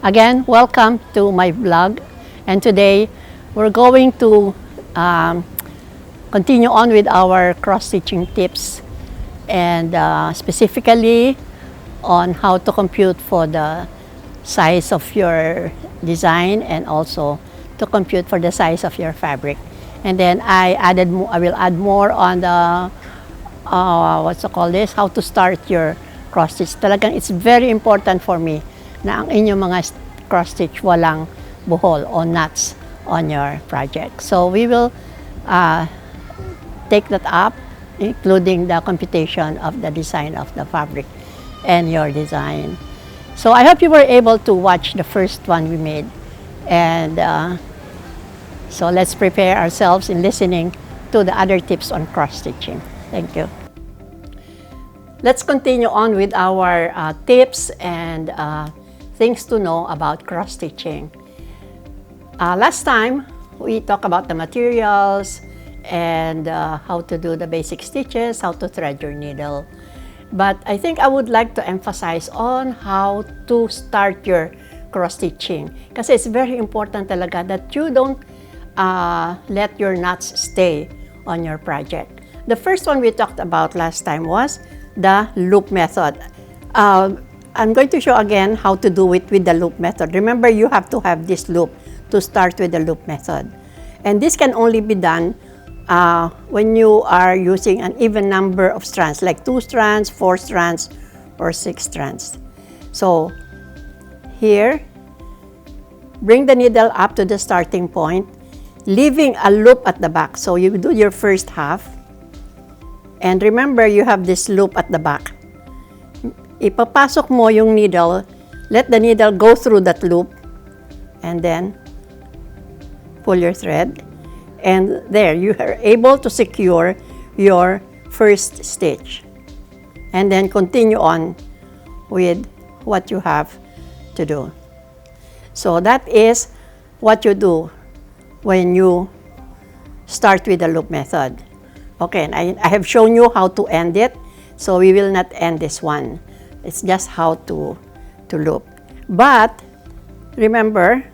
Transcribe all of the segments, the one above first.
Again, welcome to my vlog, and today we're going to continue on with our cross-stitching tips, and specifically on how to compute for the size of your design and also to compute for the size of your fabric. And then I will add more on the how to start your cross-stitch. Talagang it's very important for me na ang inyong mga cross-stitch walang buhol o knots on your project. So we will take that up, including the computation of the design of the fabric and your design. So I hope you were able to watch the first one we made. And so let's prepare ourselves in listening to the other tips on cross-stitching. Thank you. Let's continue on with our tips and things to know about cross-stitching. Last time, we talked about the materials and how to do the basic stitches, how to thread your needle. But I think I would like to emphasize on how to start your cross-stitching. Kasi it's very important talaga that you don't let your knots stay on your project. The first one we talked about last time was the loop method. I'm going to show again how to do it with the loop method. Remember, you have to have this loop to start with the loop method. And this can only be done when you are using an even number of strands, like 2 strands, 4 strands, or 6 strands. So here, bring the needle up to the starting point, leaving a loop at the back. So you do your first half. And remember, you have this loop at the back. Ipapasok mo yung needle, let the needle go through that loop, and then pull your thread. And there, you are able to secure your first stitch. And then continue on with what you have to do. So that is what you do when you start with the loop method. Okay, and I have shown you how to end it, so we will not end this one. It's just how to loop. But remember,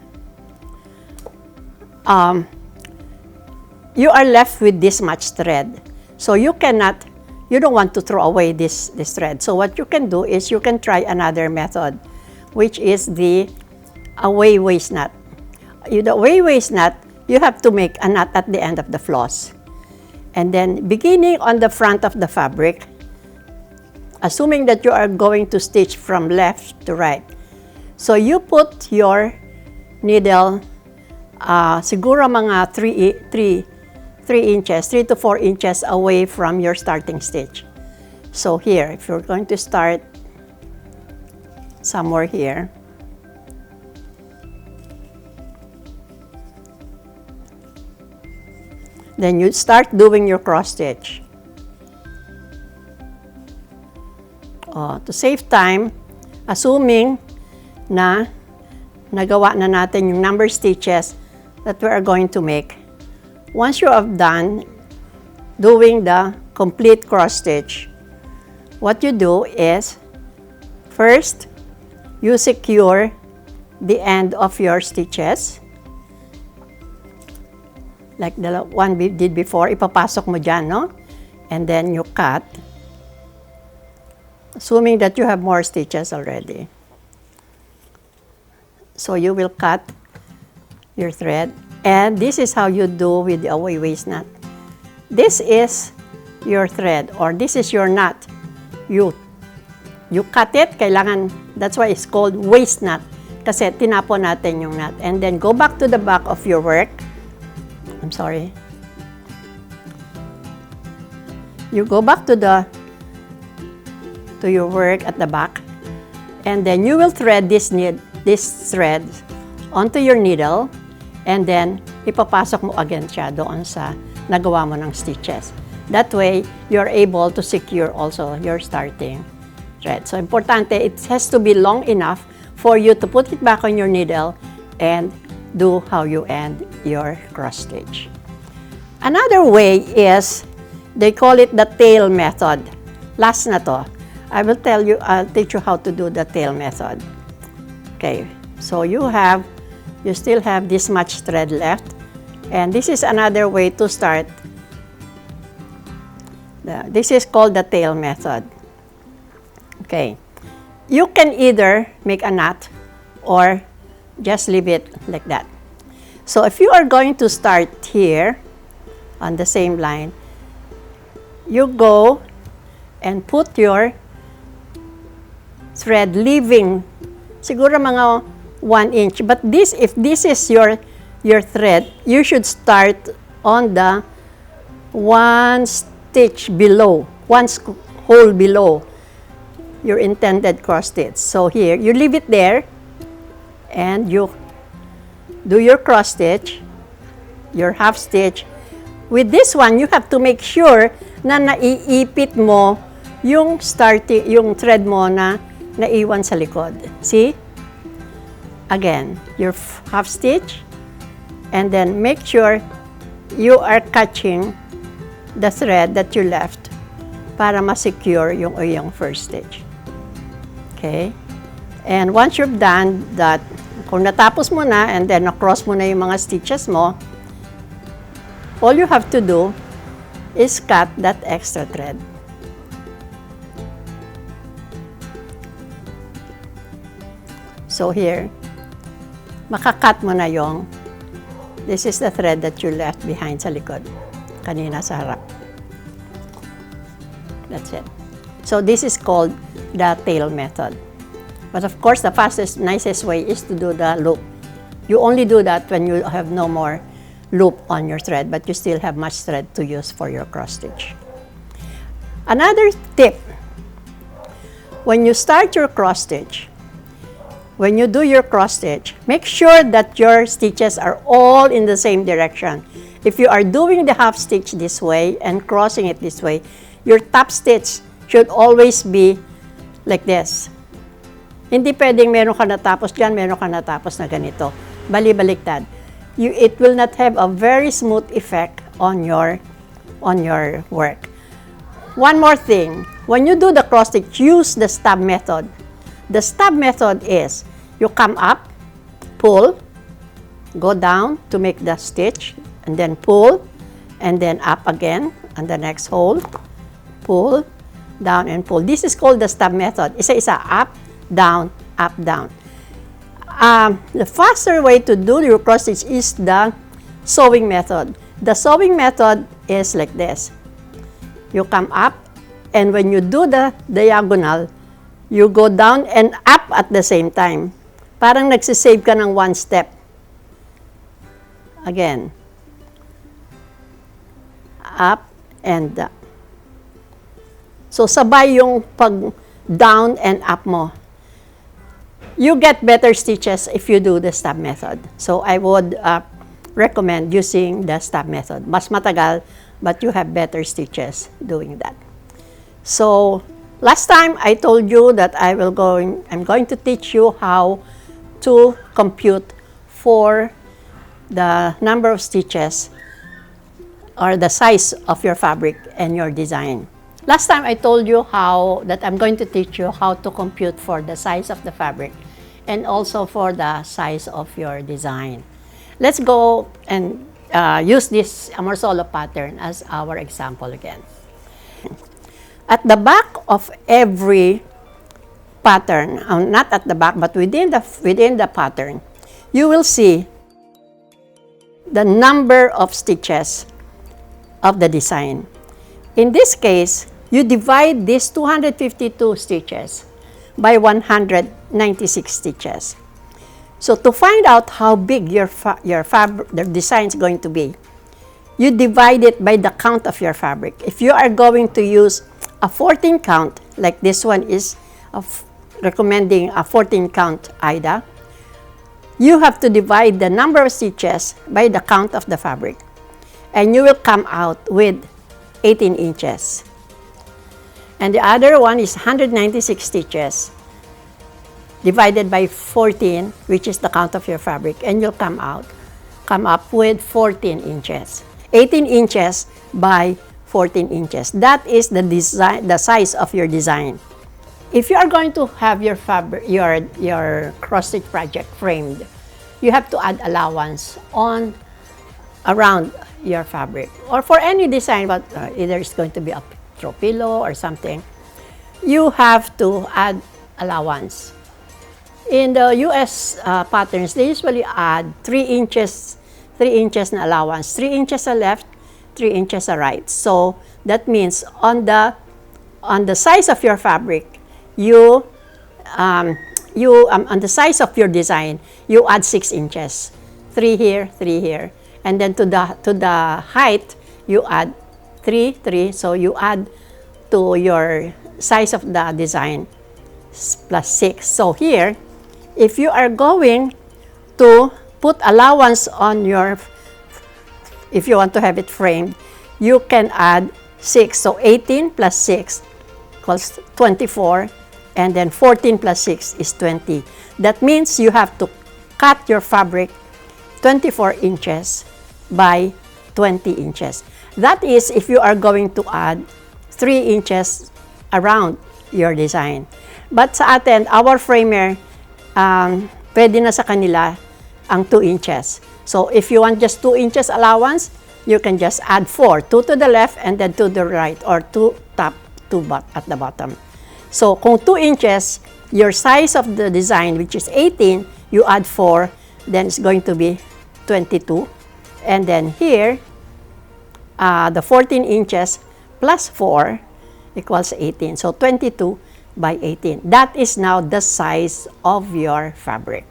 you are left with this much thread. So you don't want to throw away this thread. So what you can do is you can try another method, which is the away waist knot. The away waist knot, you have to make a knot at the end of the floss. And then beginning on the front of the fabric, assuming that you are going to stitch from left to right. So you put your needle siguro mga 3 inches, 3 to 4 inches away from your starting stitch. So here, if you're going to start somewhere here, then you start doing your cross stitch. To save time, assuming na nagawa na natin yung number stitches that we are going to make, once you have done doing the complete cross stitch, what you do is, first, you secure the end of your stitches. Like the one we did before, ipapasok mo dyan, no? And then you cut, assuming that you have more stitches already. So you will cut your thread, and this is how you do with the away waist knot. This is your thread, or this is your knot. You cut it, kailangan, that's why it's called waist knot, kasi tinapon natin yung knot. And then go back to the back of your work. I'm sorry. You go back to your work at the back, and then you will thread this thread onto your needle, and then ipapasok mo again siya doon sa nagawa mo ng stitches. That way, you're able to secure also your starting thread. So importante, it has to be long enough for you to put it back on your needle and do how you end your cross stitch. Another way is, they call it the tail method. Last na to. I'll teach you how to do the tail method. Okay, So you still have this much thread left, and this is another way to start. This is called the tail method. Okay, you can either make a knot or just leave it like that. So if you are going to start here on the same line, you go and put your thread leaving siguro mga 1 inch. But if this is your thread, you should start on the 1 stitch below, 1 hole below your intended cross stitch. So here, you leave it there and you do your cross stitch, your half stitch. With this one, you have to make sure na naiipit mo yung thread mo na naiwan sa likod. See? Again, your half stitch, and then make sure you are catching the thread that you left para ma-secure yung first stitch. Okay? And once you've done that, kung natapos mo na and then na-cross mo na yung mga stitches mo, all you have to do is cut that extra thread. So here, makakat mo na this is the thread that you left behind sa likod, kanina sa harap. That's it. So this is called the tail method. But of course, the fastest, nicest way is to do the loop. You only do that when you have no more loop on your thread, but you still have much thread to use for your cross stitch. Another tip, when you start your cross stitch, when you do your cross stitch, make sure that your stitches are all in the same direction. If you are doing the half stitch this way and crossing it this way, your top stitch should always be like this. Hindi pwedeng meron ka natapos dyan, meron ka natapos na ganito. Bali-baliktad. It will not have a very smooth effect on your work. One more thing, when you do the cross stitch, use the stab method. The stab method is you come up, pull, go down to make the stitch, and then pull, and then up again on the next hole, pull, down, and pull. This is called the stab method. Isa-isa, up, down, up, down. The faster way to do your cross stitch is the sewing method. The sewing method is like this. You come up, and when you do the diagonal, you go down and up at the same time. Parang nagsisave ka ng 1 step. Again. Up and up. So, sabay yung pag down and up mo. You get better stitches if you do the stab method. So, I would recommend using the stab method. Mas matagal, but you have better stitches doing that. So, last time I told you that I'm going to teach you how to compute for the number of stitches or the size of your fabric and your design. Last time I told you that I'm going to teach you how to compute for the size of the fabric and also for the size of your design. Let's go and use this Amorsolo pattern as our example again. At the back of every pattern, not at the back, but within the pattern, you will see the number of stitches of the design. In this case, you divide these 252 stitches by 196 stitches. So to find out how big your design is going to be, you divide it by the count of your fabric. If you are going to use a 14 count, like this one is recommending a 14 count Aida, you have to divide the number of stitches by the count of the fabric. And you will come out with 18 inches. And the other one is 196 stitches divided by 14, which is the count of your fabric, and you'll come up with 14 inches. 18 inches by 14 inches. That is the size of your design. if you are going to have your fabric, your cross-stitch project framed, you have to add allowance on around your fabric, or for any design, but either it's going to be a throw pillow or something, you have to add allowance. In the US patterns, they usually add 3 inches na allowance, 3 inches sa left, 3 inches sa right. So that means on the size of your fabric, on the size of your design, you add 6 inches, 3 here, 3 here. And then to the height, you add 3, 3. So you add to your size of the design plus 6. So here, if you are going to put allowance on your, if you want to have it framed, you can add 6. So 18 plus 6 equals 24. And then 14 plus 6 is 20. That means you have to cut your fabric 24 inches by 20 inches. That is if you are going to add 3 inches around your design. But sa atin, our framer, pwede na sa kanila ang 2 inches. So if you want just 2 inches allowance, you can just add 4, 2 to the left and then 2 to the right, or 2 top, 2 at the bottom. So kung 2 inches, your size of the design, which is 18, you add 4, then it's going to be 22. And then here, the 14 inches plus 4 equals 18. So 22 by 18. That is now the size of your fabric.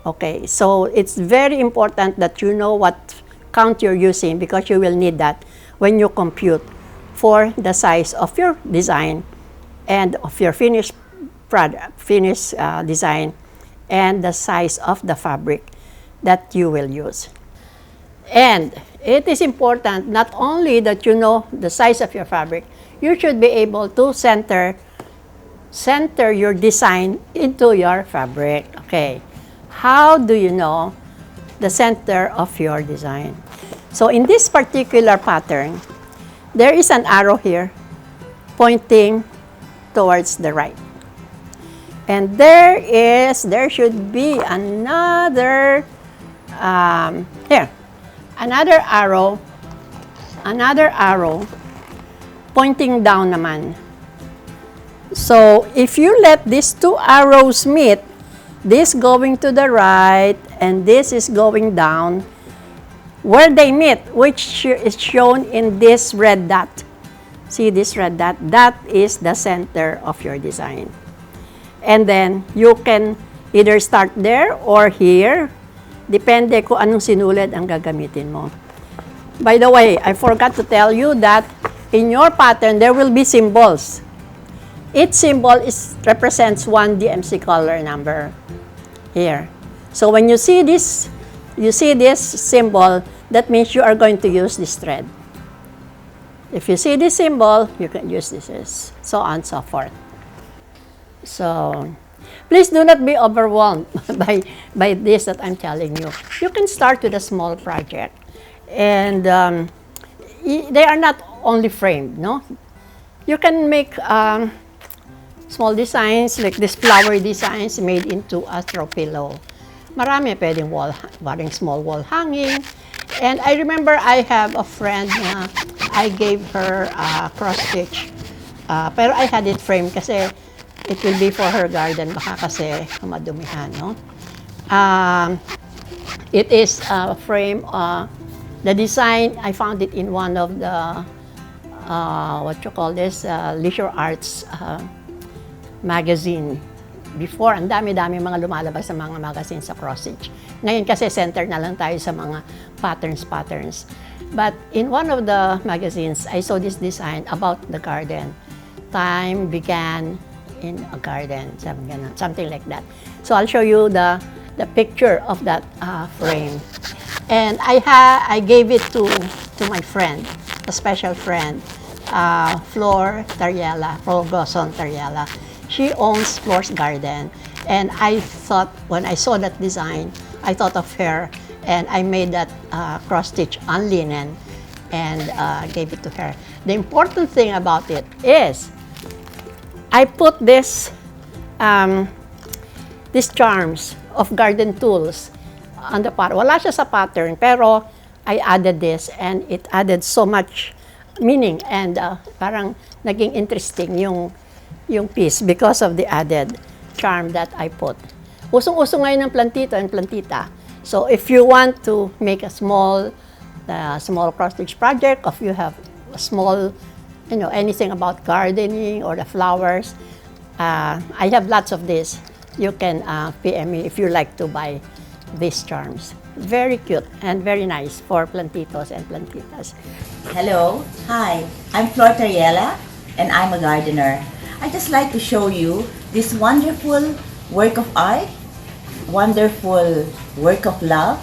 Okay, so it's very important that you know what count you're using, because you will need that when you compute for the size of your design and of your finished product, design, and the size of the fabric that you will use. And it is important not only that you know the size of your fabric, you should be able to center your design into your fabric. Okay, how do you know the center of your design? So in this particular pattern, there is an arrow here pointing towards the right. And there should be another, another arrow pointing down naman. So if you let these two arrows meet, this going to the right and this is going down, where they meet, which is shown in this red dot. See this red dot? That is the center of your design. And then you can either start there or here. Depende kung anong sinulid ang gagamitin mo. By the way, I forgot to tell you that in your pattern, there will be symbols. Each symbol represents one DMC color number here. So when you see this symbol, that means you are going to use this thread. If you see this symbol, you can use this, so on and so forth. So please do not be overwhelmed by this that I'm telling you. You can start with a small project. And they are not only framed, no? You can make small designs like this flower designs made into a throw pillow. Marami pwedeng small wall hanging. And I remember I have a friend na I gave her a cross-stitch. Pero I had it framed kasi it will be for her garden, baka kasi madumihan, no? It is a frame, the design, I found it in one of the, leisure arts magazine. Before, ang dami-dami mga lumalabas sa mga magazine sa cross-stitch. Ngayon kasi center na lang tayo sa mga patterns. But in one of the magazines, I saw this design about the garden. Time began in a garden, something like that. So I'll show you the picture of that frame. And I gave it to my friend, a special friend, Flor Gozon-Tarriela. She owns Flor's Garden. And I thought, when I saw that design, I thought of her, and I made that cross-stitch on linen and gave it to her. The important thing about it is, I put these charms of garden tools on the pattern. Wala siya sa pattern, pero I added this and it added so much meaning and parang naging interesting yung piece because of the added charm that I put. Usong-uso ngayon ng plantito and plantita. So if you want to make a small cross-stitch project, if you have a small, anything about gardening or the flowers, I have lots of this. You can PM me if you like to buy these charms. Very cute and very nice for plantitos and plantitas. Hello, hi, I'm Flor Gozon-Tarriela and I'm a gardener. I'd just like to show you this wonderful work of art, wonderful work of love,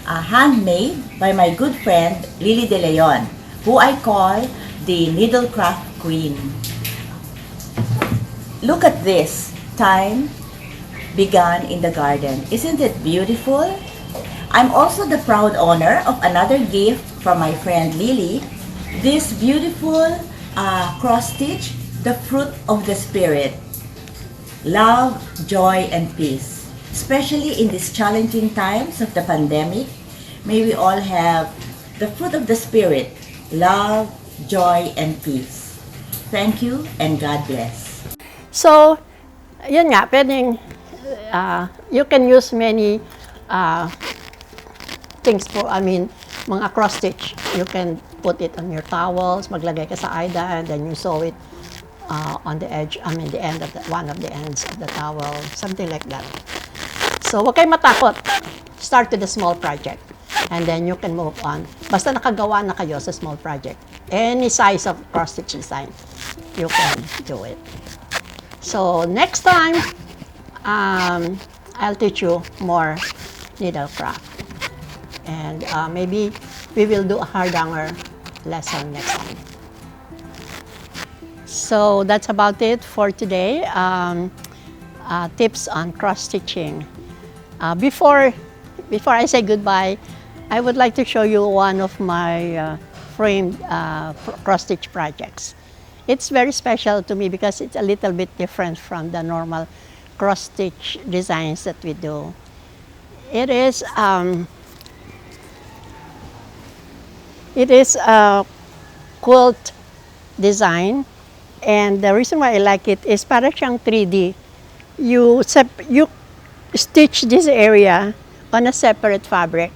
handmade by my good friend Lilli de Leon, who I call the Needlecraft Queen. Look at this, time begun in the garden. Isn't it beautiful? I'm also the proud owner of another gift from my friend Lilli, this beautiful cross-stitch, the fruit of the spirit. Love, joy, and peace. Especially in these challenging times of the pandemic, may we all have the fruit of the spirit, love, joy, and peace. Thank you and God bless. So, yun nga, pwedeng, you can use many things for, mga cross-stitch. You can put it on your towels, maglagay ka sa Aida, and then you sew it on the edge, the end of one of the ends of the towel, something like that. So, huwag kayo matakot. Start with a small project, and then you can move on. Basta nakagawa na kayo sa small project. Any size of cross-stitch design, you can do it. So, next time, I'll teach you more needlecraft. And maybe we will do a hardanger lesson next time. So that's about it for today. Tips on cross-stitching. Before I say goodbye, I would like to show you one of my framed cross-stitch projects. It's very special to me because it's a little bit different from the normal cross-stitch designs that we do. It is a quilt design, and the reason why I like it is para siyang 3D. You stitch this area on a separate fabric,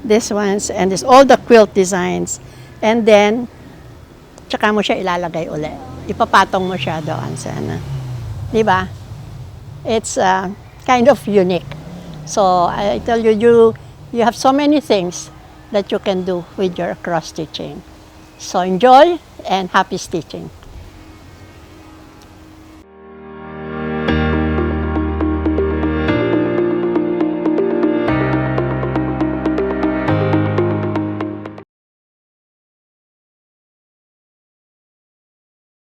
this ones and this, all the quilt designs, and then tsaka mo siya ilalagay ulit. Ipapatong mo siya doon sa di ba? It's kind of unique. So I tell you, you have so many things that you can do with your cross stitching. So enjoy and happy stitching.